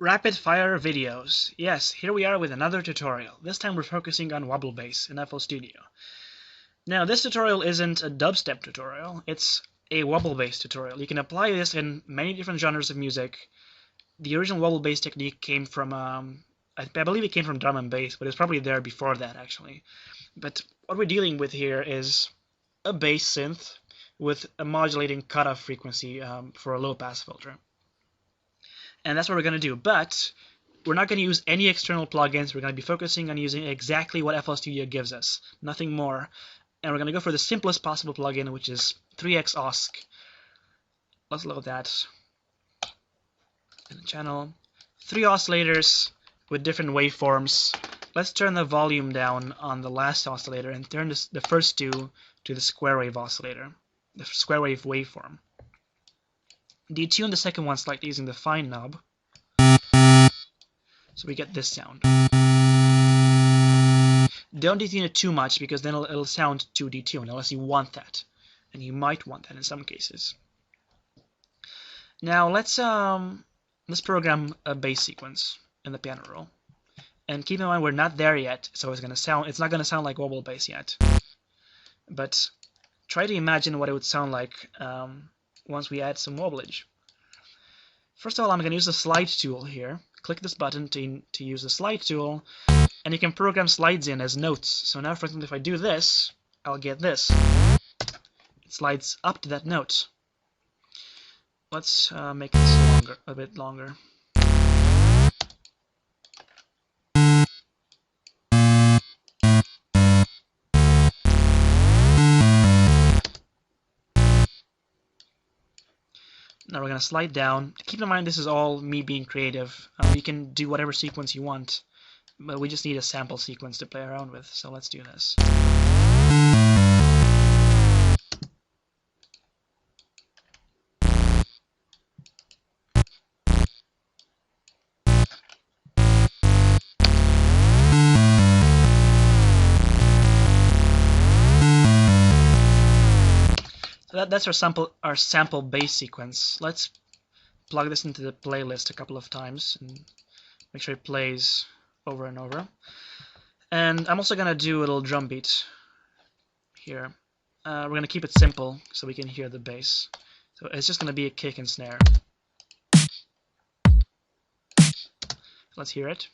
Rapid fire videos. Yes, here we are with another tutorial. This time we're focusing on Wobble bass in FL Studio. Now this tutorial isn't a dubstep tutorial, it's a Wobble bass tutorial. You can apply this in many different genres of music. The original Wobble bass technique came from, I believe it came from drum and bass, but it's probably there before that actually. But what we're dealing with here is a bass synth with a modulating cutoff frequency for a low pass filter. And that's what we're going to do, but we're not going to use any external plugins. We're going to be focusing on using exactly what FL Studio gives us, nothing more. And we're going to go for the simplest possible plugin, which is 3x OSC. Let's load that in the channel. 3 oscillators with different waveforms. Let's turn the volume down on the last oscillator and turn the first two to the square wave oscillator, the square wave waveform. Detune the second one slightly using the fine knob, so we get this sound. Don't detune it too much because then it'll sound too detuned, unless you want that, and you might want that in some cases. Now let's program a bass sequence in the piano roll, and keep in mind we're not there yet, so it's not gonna sound like Wobble bass yet. But try to imagine what it would sound like once we add some wobblage. First of all, I'm going to use the slide tool here. Click this button to use the slide tool, and you can program slides in as notes. So now, for example, if I do this, I'll get this. It slides up to that note. Let's make this a bit longer. Now we're going to slide down. Keep in mind this is all me being creative. You can do whatever sequence you want, but we just need a sample sequence to play around with, so let's do this. So that's our sample bass sequence. Let's plug this into the playlist a couple of times and make sure it plays over and over. And I'm also gonna do a little drum beat here. We're gonna keep it simple so we can hear the bass. So it's just gonna be a kick and snare. Let's hear it.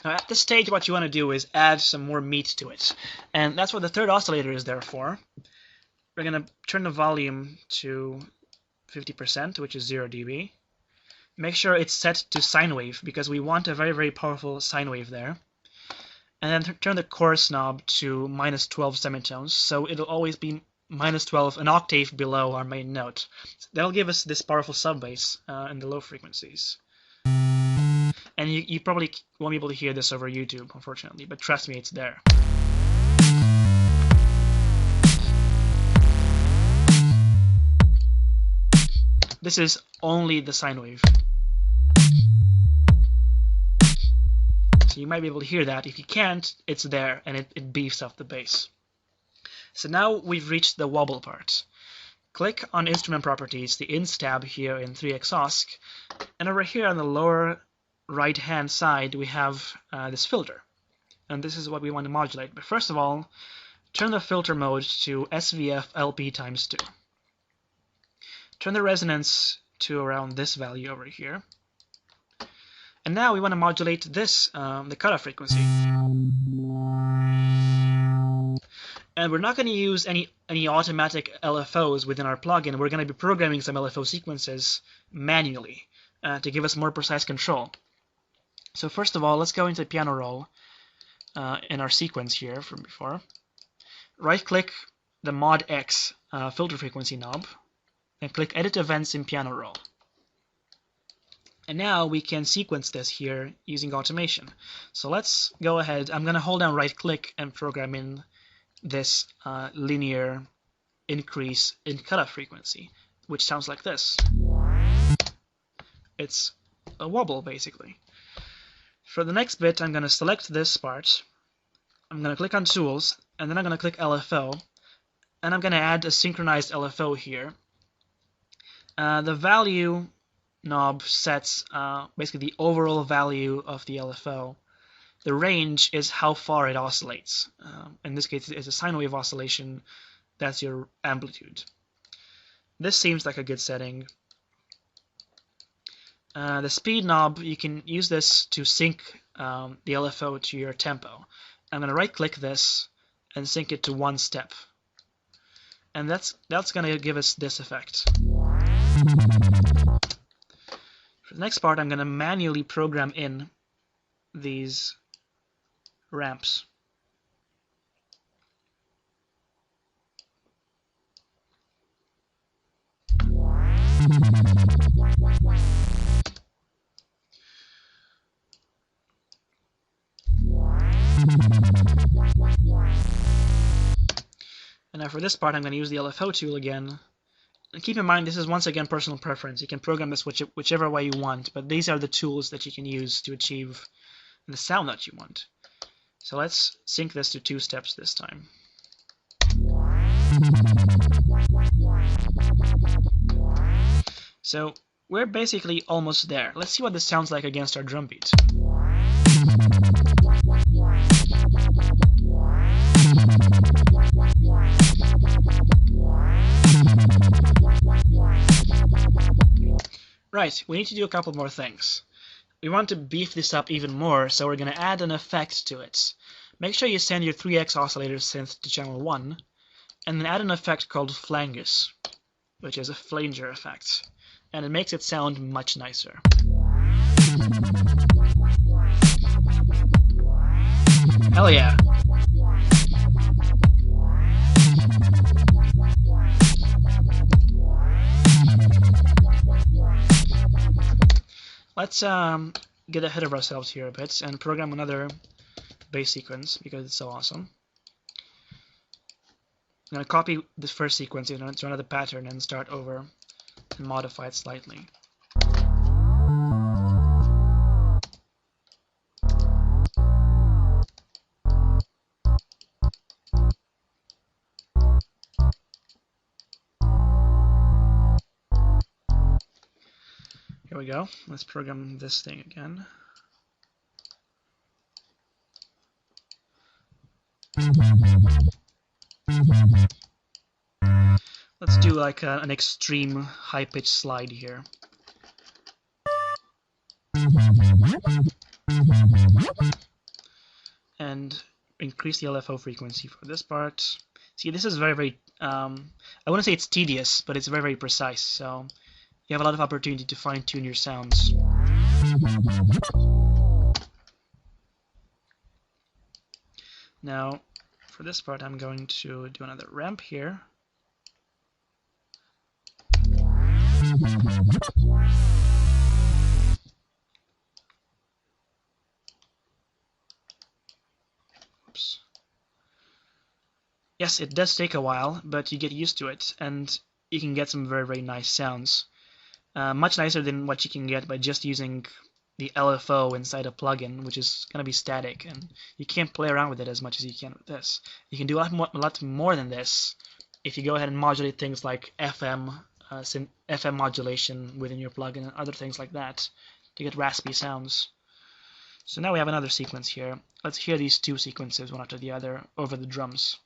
Now at this stage what you want to do is add some more meat to it, and that's what the third oscillator is there for. We're going to turn the volume to 50%, which is 0 dB. Make sure it's set to sine wave because we want a very, very powerful sine wave there. And then turn the chorus knob to -12 semitones, so it'll always be -12, an octave below our main note. That'll give us this powerful sub bass in the low frequencies. And you probably won't be able to hear this over YouTube, unfortunately, but trust me, it's there. This is only the sine wave. So you might be able to hear that. If you can't, it's there, and it beefs up the bass. So now we've reached the wobble part. Click on Instrument Properties, the Ins tab here in 3x OSC, and over here on the lower right hand side we have this filter, and this is what we want to modulate. But first of all, turn the filter mode to SVF LP times 2. Turn the resonance to around this value over here, and now we want to modulate this, the cutoff frequency. And we're not going to use any automatic LFOs within our plugin. We're going to be programming some LFO sequences manually to give us more precise control. So first of all, let's go into piano roll in our sequence here from before. Right-click the Mod X filter frequency knob, and click Edit Events in piano roll. And now we can sequence this here using automation. So let's go ahead. I'm going to hold down right-click and program in this linear increase in cutoff frequency, which sounds like this. It's a wobble, basically. For the next bit, I'm going to select this part. I'm going to click on Tools, and then I'm going to click LFO, and I'm going to add a synchronized LFO here. The value knob sets basically the overall value of the LFO. The range is how far it oscillates. In this case, it's a sine wave oscillation. That's your amplitude. This seems like a good setting. The speed knob, you can use this to sync the LFO to your tempo. I'm going to right-click this and sync it to 1 step. And that's going to give us this effect. For the next part, I'm going to manually program in these ramps. And now for this part, I'm going to use the LFO tool again. And keep in mind, this is once again personal preference. You can program this whichever way you want, but these are the tools that you can use to achieve the sound that you want. So let's sync this to 2 steps this time. So we're basically almost there. Let's see what this sounds like against our drum beat. Right, we need to do a couple more things. We want to beef this up even more, so we're going to add an effect to it. Make sure you send your 3x oscillator synth to channel 1, and then add an effect called flangus, which is a flanger effect, and it makes it sound much nicer. Hell yeah! Let's get ahead of ourselves here a bit and program another bass sequence because it's so awesome. I'm going to copy this first sequence into another pattern and start over and modify it slightly. Here we go. Let's program this thing again. Let's do like an extreme high-pitched slide here. And increase the LFO frequency for this part. See, this is very, I wouldn't say it's tedious, but it's very precise, so you have a lot of opportunity to fine-tune your sounds. Now, for this part, I'm going to do another ramp here. Oops. Yes, it does take a while, but you get used to it, and you can get some very nice sounds. Much nicer than what you can get by just using the LFO inside a plugin, which is going to be static, and you can't play around with it as much as you can with this. You can do a lot more than this if you go ahead and modulate things like FM modulation within your plugin and other things like that to get raspy sounds. So now we have another sequence here. Let's hear these 2 sequences one after the other over the drums.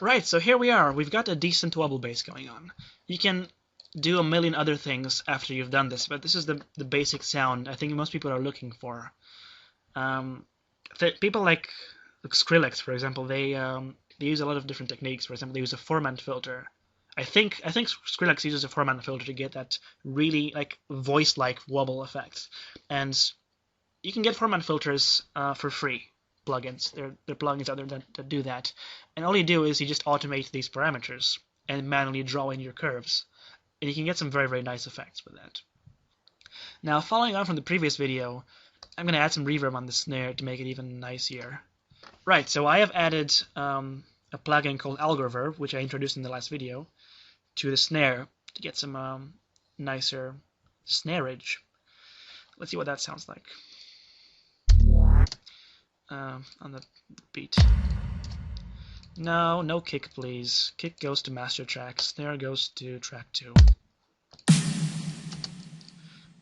Right, so here we are. We've got a decent wobble bass going on. You can do a million other things after you've done this, but this is the basic sound I think most people are looking for. People like Skrillex, for example, they use a lot of different techniques. For example, they use a 4-man filter. I think Skrillex uses a 4-man filter to get that really like voice-like wobble effect. And you can get 4-man filters for free. Plugins. There are plugins out there that do that. And all you do is you just automate these parameters and manually draw in your curves. And you can get some very nice effects with that. Now, following on from the previous video, I'm going to add some reverb on the snare to make it even nicer. Right, so I have added a plugin called Algoverb, which I introduced in the last video, to the snare to get some nicer snareage. Let's see what that sounds like on the beat. No kick, please. Kick goes to master track, snare goes to track 2.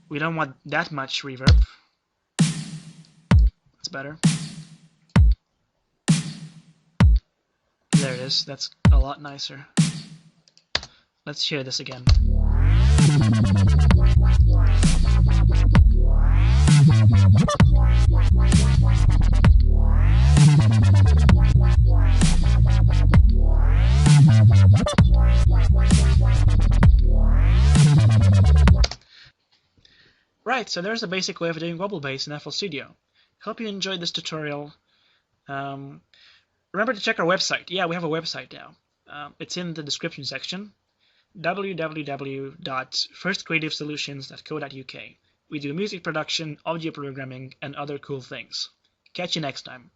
We don't want that much reverb. That's better. There it is. That's a lot nicer. Let's hear this again. Right, so there's a basic way of doing wobble bass in FL Studio. Hope you enjoyed this tutorial. Remember to check our website. Yeah, we have a website now. It's in the description section. www.firstcreativesolutions.co.uk. We do music production, audio programming, and other cool things. Catch you next time.